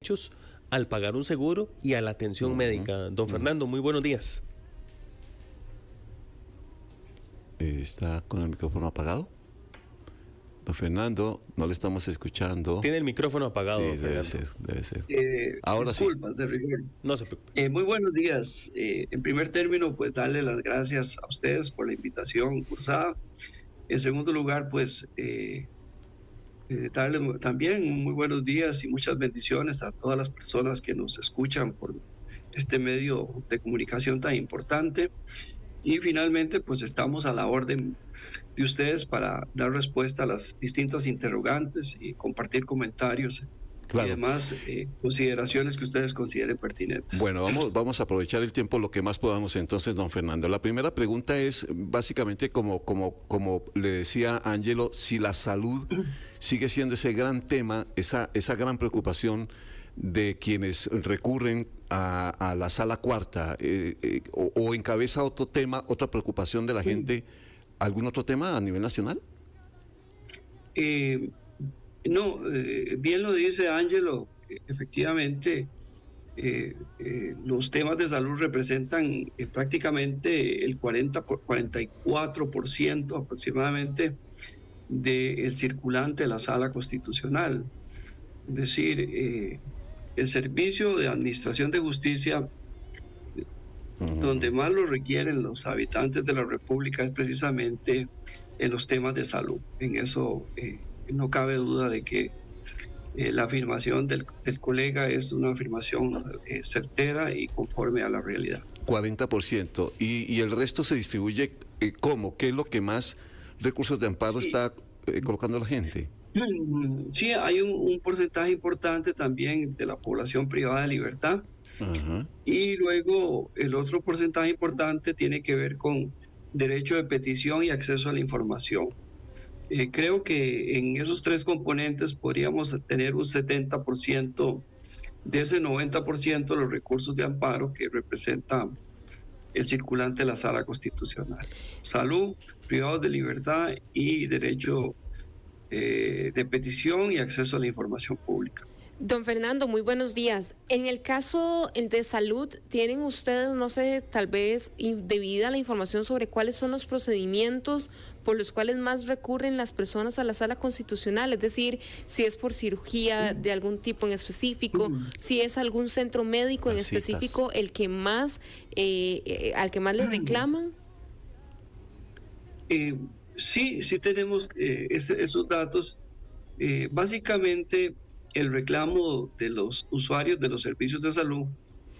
derechos al pagar un seguro y a la atención médica. Don Fernando, muy buenos días. ¿Está con el micrófono apagado? Don Fernando, no le estamos escuchando. Tiene el micrófono apagado. Sí, don Fernando. debe ser. Ahora disculpas, sí. de rigor. No se preocupe. Muy buenos días. En primer término, pues darle las gracias a ustedes por la invitación cursada. En segundo lugar, pues darle también muy buenos días y muchas bendiciones a todas las personas que nos escuchan por este medio de comunicación tan importante. Y finalmente, pues estamos a la orden de ustedes para dar respuesta a las distintas interrogantes y compartir comentarios. Claro. Y demás consideraciones que ustedes consideren pertinentes. Bueno, vamos a aprovechar el tiempo lo que más podamos entonces, don Fernando. La primera pregunta es básicamente como le decía Ángelo, si la salud sigue siendo ese gran tema, esa gran preocupación de quienes recurren a la sala cuarta, o encabeza otro tema, otra preocupación de la gente, ¿algún otro tema a nivel nacional? No, bien lo dice Ángelo, efectivamente los temas de salud representan prácticamente el 44% aproximadamente del circulante de la sala constitucional. Es decir, el servicio de administración de justicia, donde más lo requieren los habitantes de la República, es precisamente en los temas de salud. En eso no cabe duda de que la afirmación del colega es una afirmación certera y conforme a la realidad. 40%. ¿Y el resto se distribuye cómo? ¿Qué es lo que más recursos de amparo está colocando la gente? Sí, hay un porcentaje importante también de la población privada de libertad. Y luego el otro porcentaje importante tiene que ver con derecho de petición y acceso a la información. Creo que en esos tres componentes podríamos tener un 70% de ese 90% de los recursos de amparo que representa el circulante de la sala constitucional. Salud, privados de libertad y derecho de petición y acceso a la información pública. Don Fernando, muy buenos días. En el caso de salud, ¿tienen ustedes, no sé, tal vez debida la información sobre cuáles son los procedimientos por los cuales más recurren las personas a la sala constitucional? Es decir, si es por cirugía de algún tipo en específico, si es algún centro médico en específico el que más, al que más le reclaman. Sí tenemos esos datos. Básicamente, el reclamo de los usuarios de los servicios de salud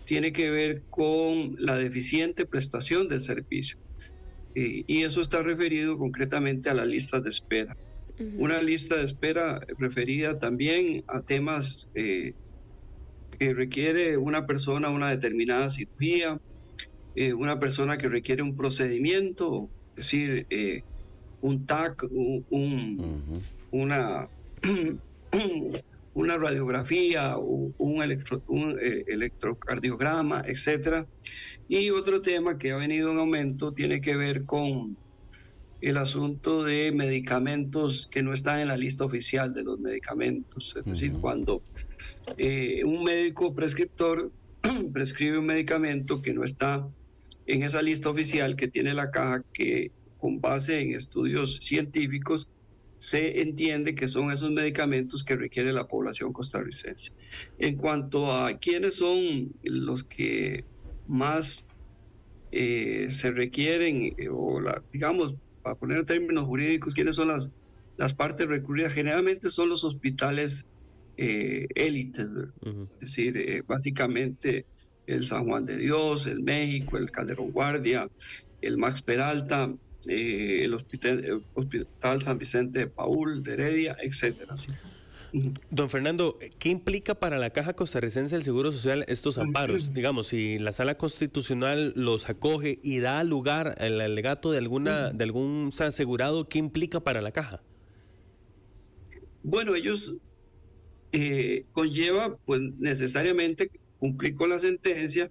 tiene que ver con la deficiente prestación del servicio. Y eso está referido concretamente a las listas de espera. Una lista de espera referida también a temas que requiere una persona una determinada cirugía, una persona que requiere un procedimiento, es decir, un TAC, una radiografía, un electrocardiograma, etcétera. Y otro tema que ha venido en aumento tiene que ver con el asunto de medicamentos que no están en la lista oficial de los medicamentos. Es decir, cuando un médico prescriptor prescribe un medicamento que no está en esa lista oficial que tiene la caja, que con base en estudios científicos se entiende que son esos medicamentos que requiere la población costarricense. En cuanto a quiénes son los que más se requieren, digamos, para poner en términos jurídicos, quiénes son las partes recurridas, generalmente son los hospitales élites, es decir, básicamente el San Juan de Dios, el México, el Calderón Guardia, el Max Peralta, el hospital San Vicente de Paúl, de Heredia, etcétera. ¿Sí? Don Fernando, ¿qué implica para la Caja Costarricense del Seguro Social estos amparos? Digamos, si la Sala Constitucional los acoge y da lugar al alegato de algún asegurado, ¿qué implica para la Caja? Bueno, ellos conlleva pues necesariamente cumplir con la sentencia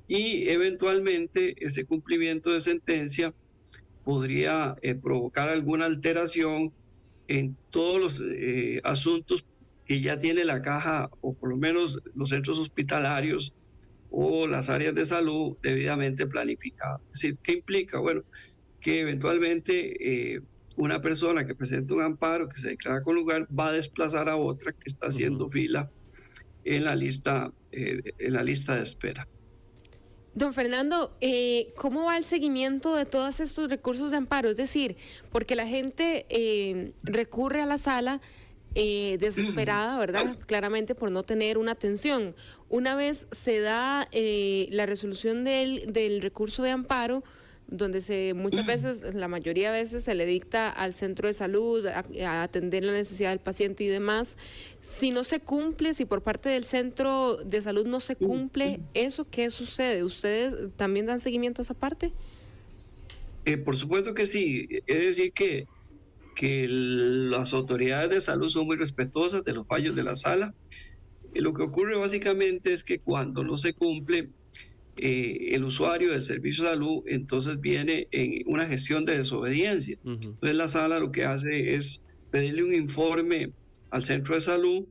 y eventualmente ese cumplimiento de sentencia podría provocar alguna alteración en todos los asuntos que ya tiene la caja, o por lo menos los centros hospitalarios o las áreas de salud debidamente planificadas. Es decir, ¿qué implica? Bueno, que eventualmente una persona que presenta un amparo, que se declara con lugar, va a desplazar a otra que está haciendo fila en la lista de espera. Don Fernando, ¿cómo va el seguimiento de todos estos recursos de amparo? Es decir, porque la gente recurre a la sala desesperada, ¿verdad? Claramente por no tener una atención. Una vez se da la resolución del recurso de amparo, donde muchas veces, la mayoría de veces, se le dicta al centro de salud a atender la necesidad del paciente y demás. Si no se cumple, si por parte del centro de salud no se cumple eso, ¿qué sucede? ¿Ustedes también dan seguimiento a esa parte? Por supuesto que sí. Es decir, que las autoridades de salud son muy respetuosas de los fallos de la sala. Lo que ocurre básicamente es que cuando no se cumple, el usuario del servicio de salud entonces viene en una gestión de desobediencia. Entonces la sala lo que hace es pedirle un informe al centro de salud,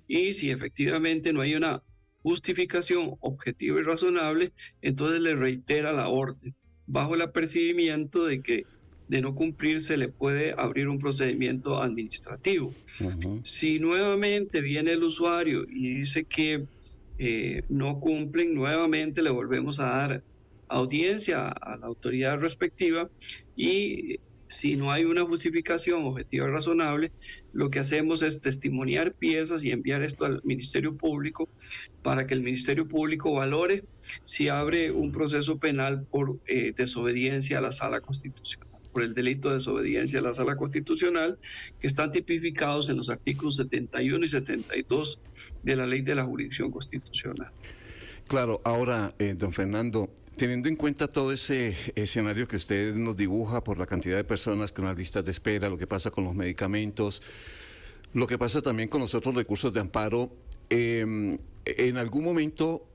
y si efectivamente no hay una justificación objetiva y razonable, entonces le reitera la orden, bajo el apercibimiento de que de no cumplir se le puede abrir un procedimiento administrativo. Si nuevamente viene el usuario y dice que no cumplen, nuevamente le volvemos a dar audiencia a la autoridad respectiva, y si no hay una justificación objetiva y razonable, lo que hacemos es testimoniar piezas y enviar esto al Ministerio Público para que el Ministerio Público valore si abre un proceso penal por desobediencia a la Sala Constitucional, por el delito de desobediencia a la Sala Constitucional, que están tipificados en los artículos 71 y 72 de la Ley de la Jurisdicción Constitucional. Claro, ahora, don Fernando, teniendo en cuenta todo ese escenario que usted nos dibuja por la cantidad de personas con las listas de espera, lo que pasa con los medicamentos, lo que pasa también con los otros recursos de amparo, en algún momento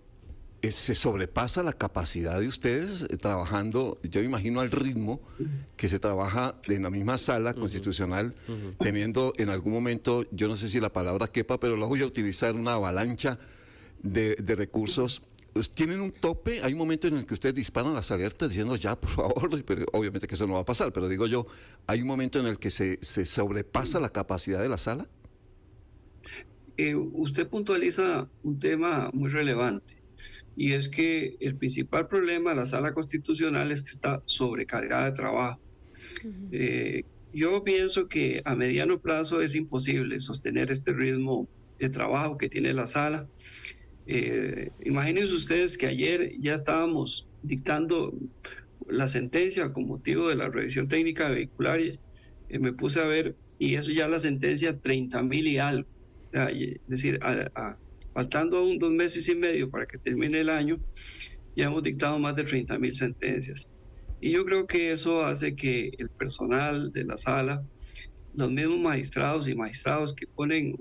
se sobrepasa la capacidad de ustedes trabajando, yo imagino, al ritmo que se trabaja en la misma sala constitucional, teniendo en algún momento, yo no sé si la palabra quepa, pero la voy a utilizar, una avalancha de recursos. ¿Tienen un tope? ¿Hay un momento en el que ustedes disparan las alertas diciendo ya, por favor? Pero obviamente que eso no va a pasar, pero digo yo, ¿hay un momento en el que se sobrepasa la capacidad de la sala? Usted puntualiza un tema muy relevante, y es que el principal problema de la Sala Constitucional es que está sobrecargada de trabajo. Yo pienso que a mediano plazo es imposible sostener este ritmo de trabajo que tiene la sala. Imagínense ustedes que ayer ya estábamos dictando la sentencia con motivo de la revisión técnica vehicular, me puse a ver, y eso ya la sentencia 30.000 y algo. Es decir, faltando aún 2 meses y medio para que termine el año, ya hemos dictado más de 30.000 sentencias. Y yo creo que eso hace que el personal de la sala, los mismos magistrados y magistrados que ponen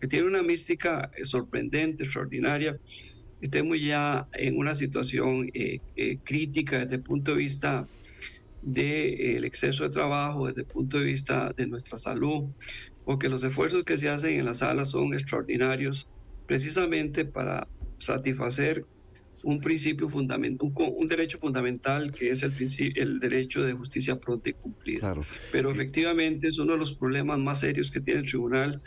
que tienen una mística sorprendente, extraordinaria, estemos ya en una situación crítica desde el punto de vista del exceso de trabajo, desde el punto de vista de nuestra salud, porque los esfuerzos que se hacen en la sala son extraordinarios, precisamente para satisfacer un principio fundamental, un derecho fundamental, que es el derecho de justicia pronta y cumplida. Claro. Pero efectivamente es uno de los problemas más serios que tiene el tribunal,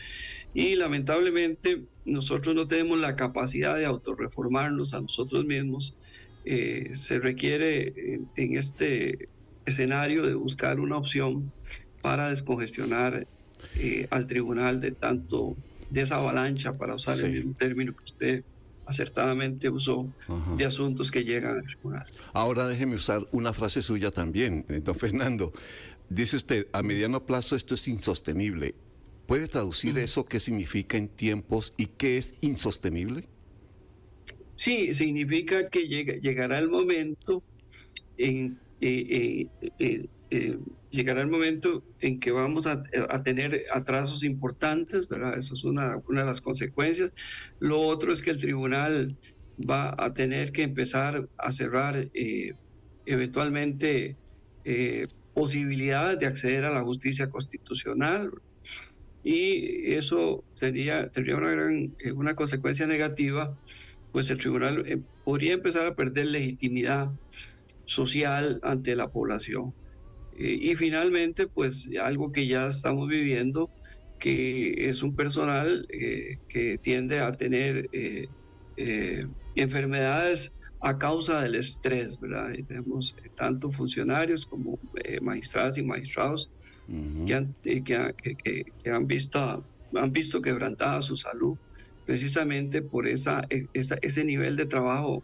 y lamentablemente nosotros no tenemos la capacidad de autorreformarnos a nosotros mismos. Se requiere en este escenario de buscar una opción para descongestionar al tribunal de esa avalancha, para usar el mismo término que usted acertadamente usó, de asuntos que llegan al tribunal. Ahora déjeme usar una frase suya también, don Fernando. Dice usted, a mediano plazo esto es insostenible. ¿Puede traducir eso? ¿Qué significa en tiempos y qué es insostenible? Sí, significa que llegará el momento llegará el momento en que vamos a tener atrasos importantes, ¿verdad? Eso es una de las consecuencias. Lo otro es que el tribunal va a tener que empezar a cerrar eventualmente posibilidades de acceder a la justicia constitucional. y eso tendría una consecuencia negativa, pues el tribunal podría empezar a perder legitimidad social ante la población. Y finalmente, pues algo que ya estamos viviendo, que es un personal que tiende a tener enfermedades a causa del estrés, ¿verdad? Y tenemos tanto funcionarios como magistradas y magistrados que han visto quebrantada su salud precisamente por ese nivel de trabajo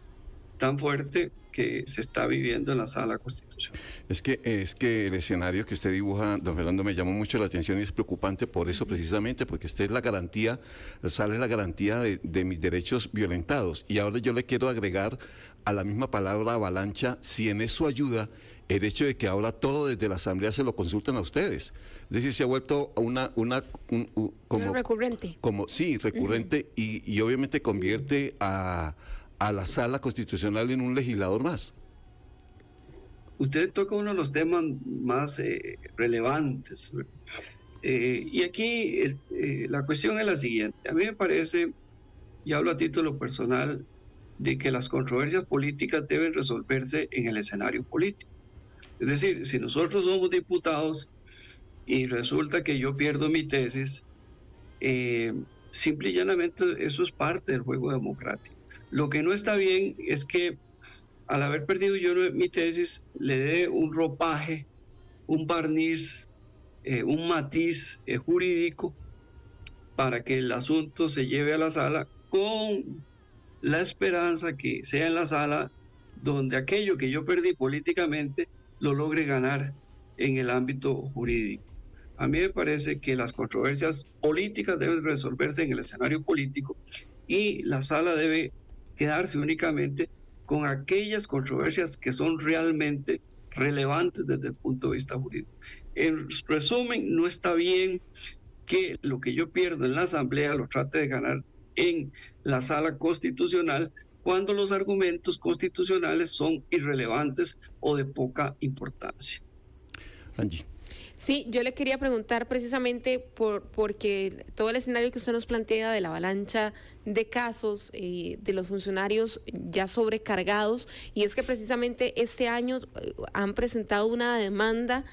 tan fuerte que se está viviendo en la Sala Constitucional. Es que el escenario que usted dibuja, don Fernando, me llamó mucho la atención y es preocupante por eso precisamente, porque usted es la garantía, sale la garantía de mis derechos violentados. Y ahora yo le quiero agregar a la misma palabra avalancha, si en eso ayuda el hecho de que ahora todo desde la Asamblea se lo consultan a ustedes. Es decir, se ha vuelto como recurrente. Sí, recurrente y obviamente convierte a la Sala Constitucional en un legislador más. Usted toca uno de los temas más relevantes. Y aquí la cuestión es la siguiente. A mí me parece, y hablo a título personal, de que las controversias políticas deben resolverse en el escenario político. Es decir, si nosotros somos diputados y resulta que yo pierdo mi tesis, simple y llanamente eso es parte del juego democrático. Lo que no está bien es que al haber perdido yo mi tesis le dé un ropaje, un barniz, un matiz jurídico para que el asunto se lleve a la sala con la esperanza que sea en la sala donde aquello que yo perdí políticamente lo logre ganar en el ámbito jurídico. A mí me parece que las controversias políticas deben resolverse en el escenario político y la sala debe quedarse únicamente con aquellas controversias que son realmente relevantes desde el punto de vista jurídico. En resumen, no está bien que lo que yo pierdo en la Asamblea lo trate de ganar en la Sala Constitucional cuando los argumentos constitucionales son irrelevantes o de poca importancia. Angie. Sí, yo le quería preguntar precisamente porque todo el escenario que usted nos plantea de la avalancha de casos de los funcionarios ya sobrecargados, y es que precisamente este año han presentado una demanda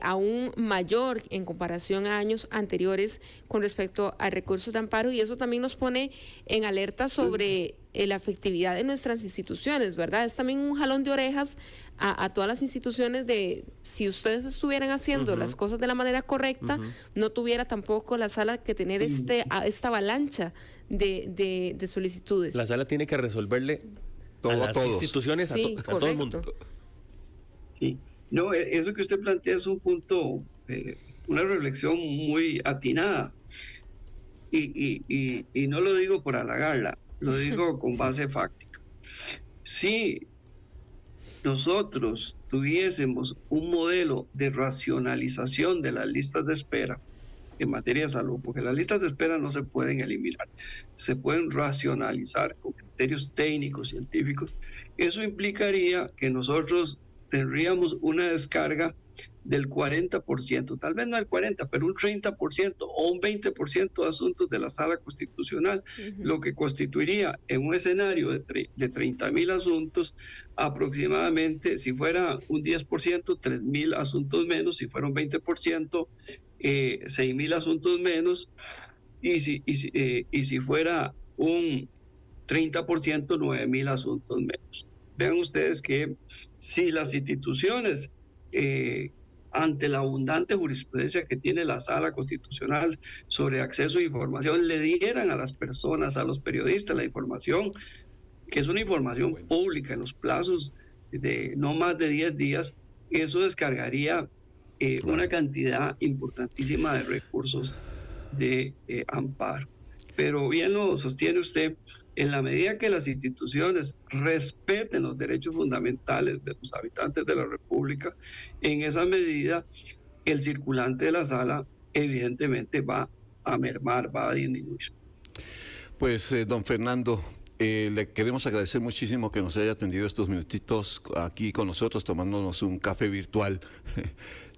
aún mayor en comparación a años anteriores con respecto a recursos de amparo, y eso también nos pone en alerta sobre la efectividad de nuestras instituciones, ¿verdad? Es también un jalón de orejas a todas las instituciones de si ustedes estuvieran haciendo las cosas de la manera correcta, no tuviera tampoco la sala que tener esta avalancha de solicitudes. La sala tiene que resolverle todo a las instituciones, sí, a todo el mundo. Sí. No, eso que usted plantea es un punto, una reflexión muy atinada. Y no lo digo por halagarla, lo digo con base fáctica. Si nosotros tuviésemos un modelo de racionalización de las listas de espera en materia de salud, porque las listas de espera no se pueden eliminar, se pueden racionalizar con criterios técnicos, científicos, eso implicaría que nosotros tendríamos una descarga del 40%, tal vez no el 40%, pero un 30% o un 20% de asuntos de la Sala Constitucional, lo que constituiría en un escenario de 30.000 asuntos, aproximadamente, si fuera un 10%, 3.000 asuntos menos, si fuera un 20%, 6.000 asuntos menos, y si fuera un 30%, 9.000 asuntos menos. Vean ustedes que si las instituciones, ante la abundante jurisprudencia que tiene la Sala Constitucional sobre acceso a información, le dieran a las personas, a los periodistas, la información, que es una información pública en los plazos de no más de 10 días, eso descargaría una cantidad importantísima de recursos de amparo. Pero bien lo sostiene usted, en la medida que las instituciones respeten los derechos fundamentales de los habitantes de la República, en esa medida el circulante de la sala evidentemente va a mermar, va a disminuir. Pues don Fernando, Le queremos agradecer muchísimo que nos haya atendido estos minutitos aquí con nosotros, tomándonos un café virtual,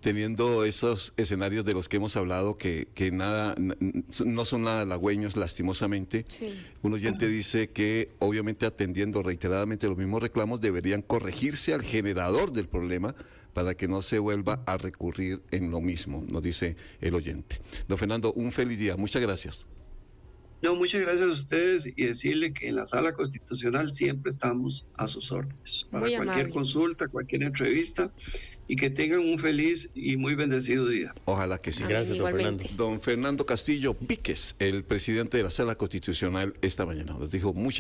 teniendo esos escenarios de los que hemos hablado que no son nada halagüeños, lastimosamente. Sí. Un oyente dice que, obviamente, atendiendo reiteradamente los mismos reclamos, deberían corregirse al generador del problema para que no se vuelva a recurrir en lo mismo, nos dice el oyente. Don Fernando, un feliz día. Muchas gracias. No, muchas gracias a ustedes y decirle que en la Sala Constitucional siempre estamos a sus órdenes para Muy cualquier amable. consulta, cualquier entrevista, y que tengan un feliz y muy bendecido día. Ojalá que sí. Amén, Gracias, don igualmente. Fernando. Don Fernando Castillo Víquez, el presidente de la Sala Constitucional esta mañana, nos dijo muchas